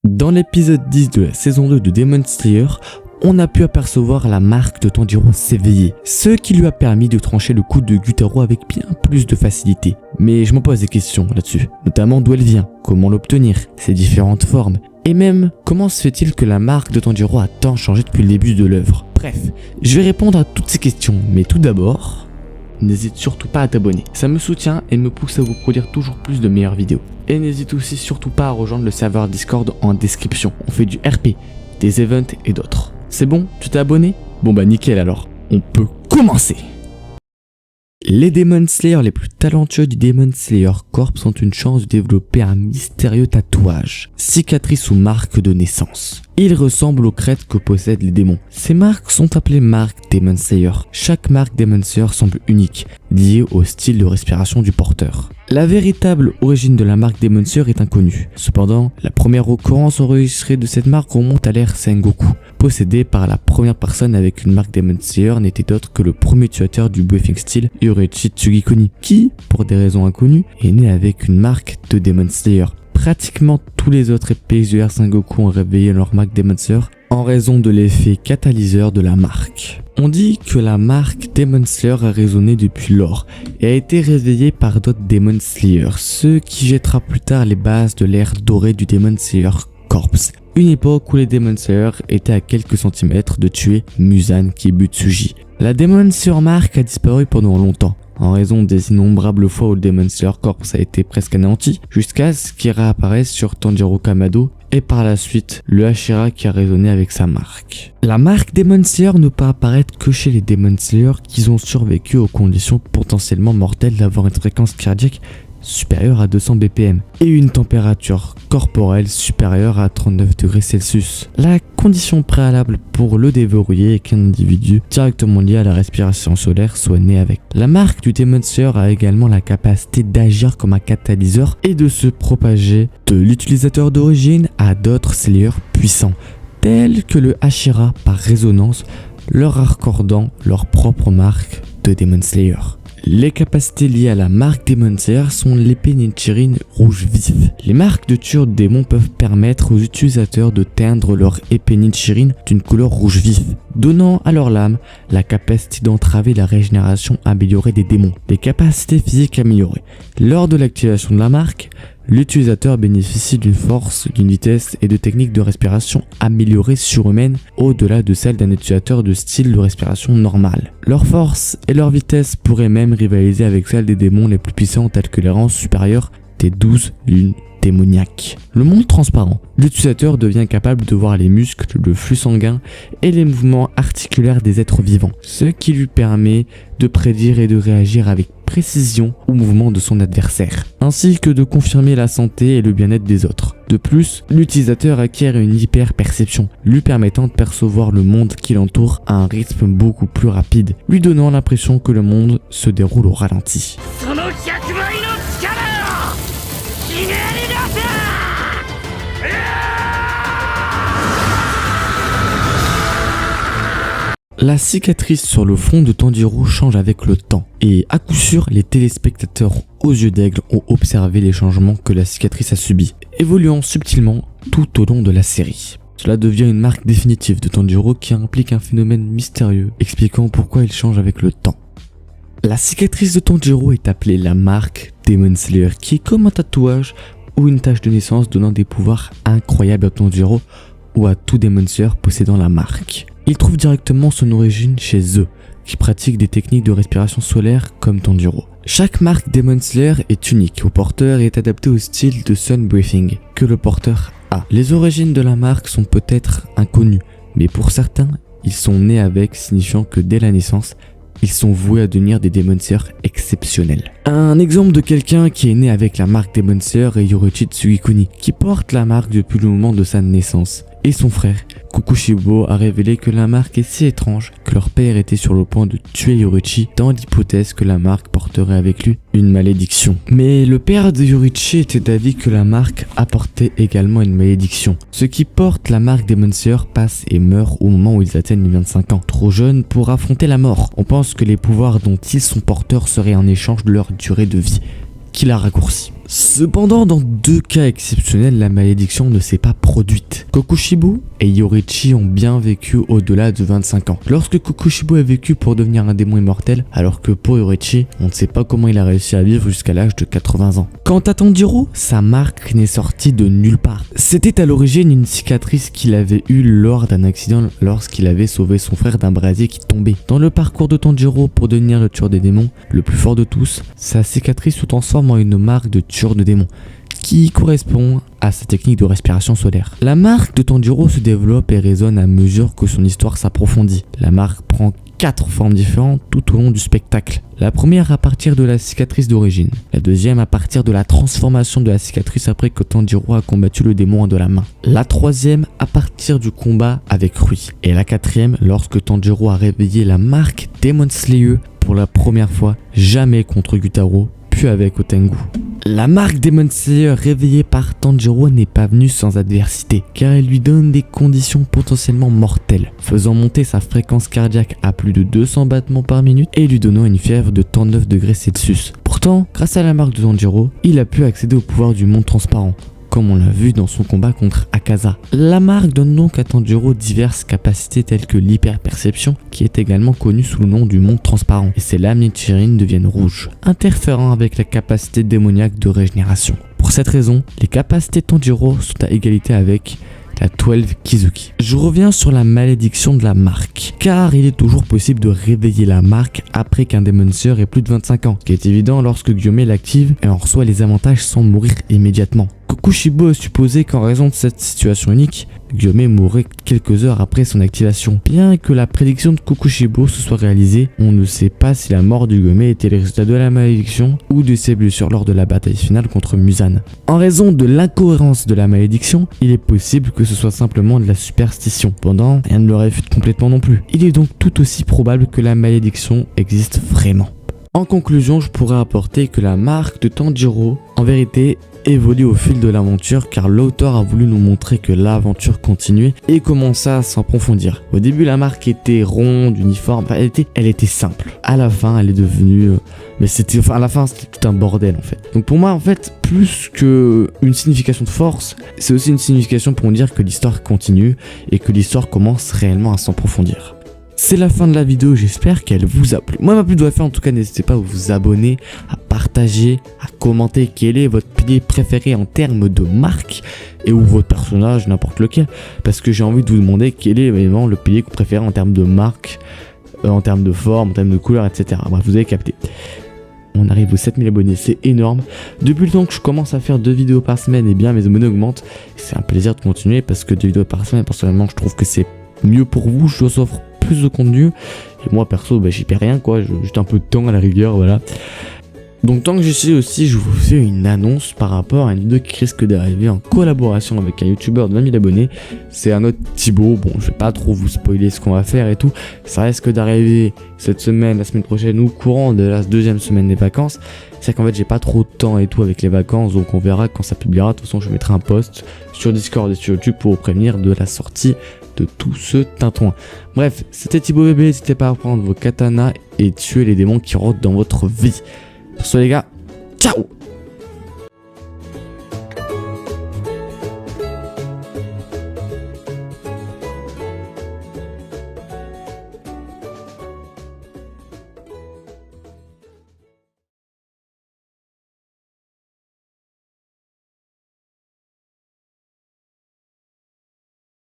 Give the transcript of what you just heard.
Dans l'épisode 10 de la saison 2 de Demon Slayer, on a pu apercevoir la marque de Tanjiro s'éveiller, ce qui lui a permis de trancher le coup de Gyutaro avec bien plus de facilité. Mais je me pose des questions là-dessus, notamment d'où elle vient, comment l'obtenir, ses différentes formes, et même comment se fait-il que la marque de Tanjiro a tant changé depuis le début de l'œuvre. Bref, je vais répondre à toutes ces questions, mais tout d'abord, n'hésite surtout pas à t'abonner, ça me soutient et me pousse à vous produire toujours plus de meilleures vidéos. Et n'hésite aussi surtout pas à rejoindre le serveur Discord en description, on fait du RP, des events et d'autres. C'est bon, tu t'es abonné? Bon bah nickel alors, on peut commencer. Les Demon Slayers les plus talentueux du Demon Slayer Corps ont une chance de développer un mystérieux tatouage, cicatrice ou marque de naissance. Ils ressemblent aux crêtes que possèdent les démons. Ces marques sont appelées marques Demon Slayer. Chaque marque Demon Slayer semble unique, liée au style de respiration du porteur. La véritable origine de la marque Demon Slayer est inconnue. Cependant, la première occurrence enregistrée de cette marque remonte à l'ère Sengoku. Possédée par la première personne avec une marque Demon Slayer n'était autre que le premier utilisateur du Breathing Steel, Yoruichi Tsugikuni, qui, pour des raisons inconnues, est né avec une marque de Demon Slayer. Pratiquement tous les autres PXUR Sengoku ont réveillé leur marque Demon Slayer en raison de l'effet catalyseur de la marque. On dit que la marque Demon Slayer a résonné depuis lors et a été réveillée par d'autres Demon Slayer, ce qui jettera plus tard les bases de l'ère dorée du Demon Slayer Corps. Une époque où les Demon Slayer étaient à quelques centimètres de tuer Muzan Kibutsuji. La Demon Slayer marque a disparu pendant longtemps, en raison des innombrables fois où le Demon Slayer Corps a été presque anéanti, jusqu'à ce qu'il réapparaisse sur Tanjiro Kamado et par la suite le Hashira qui a résonné avec sa marque. La marque Demon Slayer ne peut apparaître que chez les Demon Slayer qui ont survécu aux conditions potentiellement mortelles d'avoir une fréquence cardiaque supérieure à 200 BPM et une température corporelle supérieure à 39 degrés Celsius. La condition préalable pour le déverrouiller est qu'un individu directement lié à la respiration solaire soit né avec. La marque du Demon Slayer a également la capacité d'agir comme un catalyseur et de se propager de l'utilisateur d'origine à d'autres Slayers puissants, tels que le Hashira par résonance, leur accordant leur propre marque de Demon Slayer. Les capacités liées à la marque Demon Slayer sont l'épée Nichirin rouge vif. Les marques de tueurs de démons peuvent permettre aux utilisateurs de teindre leur épée Nichirin d'une couleur rouge vif, donnant à leur lame la capacité d'entraver la régénération améliorée des démons, des capacités physiques améliorées. Lors de l'activation de la marque, l'utilisateur bénéficie d'une force, d'une vitesse et de techniques de respiration améliorées surhumaines au-delà de celles d'un utilisateur de style de respiration normal. Leur force et leur vitesse pourraient même rivaliser avec celles des démons les plus puissants tels que les rangs supérieurs des 12 lunes démoniaques. Le monde transparent. L'utilisateur devient capable de voir les muscles, le flux sanguin et les mouvements articulaires des êtres vivants, ce qui lui permet de prédire et de réagir avec précision aux mouvements de son adversaire, ainsi que de confirmer la santé et le bien-être des autres. De plus, l'utilisateur acquiert une hyper-perception, lui permettant de percevoir le monde qui l'entoure à un rythme beaucoup plus rapide, lui donnant l'impression que le monde se déroule au ralenti. La cicatrice sur le front de Tanjiro change avec le temps et à coup sûr les téléspectateurs aux yeux d'aigle ont observé les changements que la cicatrice a subis, évoluant subtilement tout au long de la série. Cela devient une marque définitive de Tanjiro qui implique un phénomène mystérieux expliquant pourquoi il change avec le temps. La cicatrice de Tanjiro est appelée la marque Demon Slayer qui est comme un tatouage ou une tache de naissance donnant des pouvoirs incroyables à Tanjiro ou à tout Demon Slayer possédant la marque. Il trouve directement son origine chez eux, qui pratiquent des techniques de respiration solaire comme Tanjiro. Chaque marque Demon Slayer est unique au porteur et est adaptée au style de Sun Breathing que le porteur a. Les origines de la marque sont peut-être inconnues, mais pour certains, ils sont nés avec, signifiant que dès la naissance, ils sont voués à devenir des Demon Slayer exceptionnels. Un exemple de quelqu'un qui est né avec la marque Demon Slayer est Yoruichi Tsugikuni, qui porte la marque depuis le moment de sa naissance, et son frère, Kokushibo a révélé que la marque est si étrange que leur père était sur le point de tuer Yoriichi dans l'hypothèse que la marque porterait avec lui une malédiction. Mais le père de Yoriichi était d'avis que la marque apportait également une malédiction. Ceux qui portent la marque Demon Slayer passent et meurent au moment où ils atteignent les 25 ans, trop jeunes pour affronter la mort. On pense que les pouvoirs dont ils sont porteurs seraient en échange de leur durée de vie, qui la raccourcit. Cependant, dans 2 cas exceptionnels, la malédiction ne s'est pas produite. Kokushibo et Yoriichi ont bien vécu au-delà de 25 ans. Lorsque Kokushibo a vécu pour devenir un démon immortel, alors que pour Yoriichi, on ne sait pas comment il a réussi à vivre jusqu'à l'âge de 80 ans. Quant à Tanjiro, sa marque n'est sortie de nulle part. C'était à l'origine une cicatrice qu'il avait eue lors d'un accident lorsqu'il avait sauvé son frère d'un brasier qui tombait. Dans le parcours de Tanjiro pour devenir le tueur des démons, le plus fort de tous, sa cicatrice se transforme en une marque de tueur de démons qui correspond à sa technique de respiration solaire. La marque de Tanjiro se développe et résonne à mesure que son histoire s'approfondit. La marque prend 4 formes différentes tout au long du spectacle. La première à partir de la cicatrice d'origine, la deuxième à partir de la transformation de la cicatrice après que Tanjiro a combattu le démon de la main, la troisième à partir du combat avec Rui, et la quatrième lorsque Tanjiro a réveillé la marque Demon Slayer pour la première fois, jamais contre Gyutaro, puis avec Otengu. La marque Demon Slayer réveillée par Tanjiro n'est pas venue sans adversité, car elle lui donne des conditions potentiellement mortelles, faisant monter sa fréquence cardiaque à plus de 200 battements par minute et lui donnant une fièvre de 39 degrés Celsius. Pourtant, grâce à la marque de Tanjiro, il a pu accéder au pouvoir du monde transparent, comme on l'a vu dans son combat contre Akaza. La marque donne donc à Tanjiro diverses capacités telles que l'hyperperception, qui est également connue sous le nom du monde transparent, et ses lames Nichirin deviennent rouges, interférant avec la capacité démoniaque de régénération. Pour cette raison, les capacités de Tanjiro sont à égalité avec la 12 Kizuki. Je reviens sur la malédiction de la marque, car il est toujours possible de réveiller la marque après qu'un Demon Slayer ait plus de 25 ans, ce qui est évident lorsque Gyome l'active et en reçoit les avantages sans mourir immédiatement. Kokushibo a supposé qu'en raison de cette situation unique, Gyome mourrait quelques heures après son activation. Bien que la prédiction de Kokushibo se soit réalisée, on ne sait pas si la mort de Gyome était le résultat de la malédiction ou de ses blessures lors de la bataille finale contre Muzan. En raison de l'incohérence de la malédiction, il est possible que ce soit simplement de la superstition. Pendant, rien ne le réfute complètement non plus. Il est donc tout aussi probable que la malédiction existe vraiment. En conclusion, je pourrais apporter que la marque de Tanjiro, en vérité, évolue au fil de l'aventure, car l'auteur a voulu nous montrer que l'aventure continuait et commençait à s'approfondir. Au début, la marque était ronde, uniforme, elle était simple. À la fin, elle est devenue... à la fin, c'était tout un bordel en fait. Donc pour moi, en fait, plus que une signification de force, c'est aussi une signification pour dire que l'histoire continue et que l'histoire commence réellement à s'approfondir. C'est la fin de la vidéo, j'espère qu'elle vous a plu. Moi, ma plus doit faire, en tout cas, n'hésitez pas à vous abonner, à partager, à commenter quel est votre pilier préféré en termes de marque et ou votre personnage, n'importe lequel. Parce que j'ai envie de vous demander quel est vraiment le pilier que vous préférez en termes de marque, en termes de forme, en termes de couleur, etc. Bref, vous avez capté. On arrive aux 7000 abonnés, c'est énorme. Depuis le temps que je commence à faire 2 vidéos par semaine, et bien mes abonnés augmentent. C'est un plaisir de continuer parce que 2 vidéos par semaine, personnellement, je trouve que c'est mieux pour vous. Je vous offre plus de contenu et moi perso j'y perds rien quoi, juste un peu de temps à la rigueur, voilà. Donc tant que j'y suis aussi, je vous fais une annonce par rapport à une vidéo qui risque d'arriver en collaboration avec un youtubeur de 20 000 abonnés. C'est un autre Thibaut, bon je vais pas trop vous spoiler ce qu'on va faire et tout, ça risque d'arriver cette semaine, la semaine prochaine ou courant de la 2e semaine des vacances. C'est qu'en fait j'ai pas trop de temps et tout avec les vacances, donc on verra quand ça publiera. De toute façon je mettrai un post sur Discord et sur YouTube pour vous prévenir de la sortie de tout ce tintouin. Bref, c'était Thibaut Bébé, n'hésitez pas à prendre vos katanas et tuer les démons qui rentrent dans votre vie. Sur ce les gars, ciao!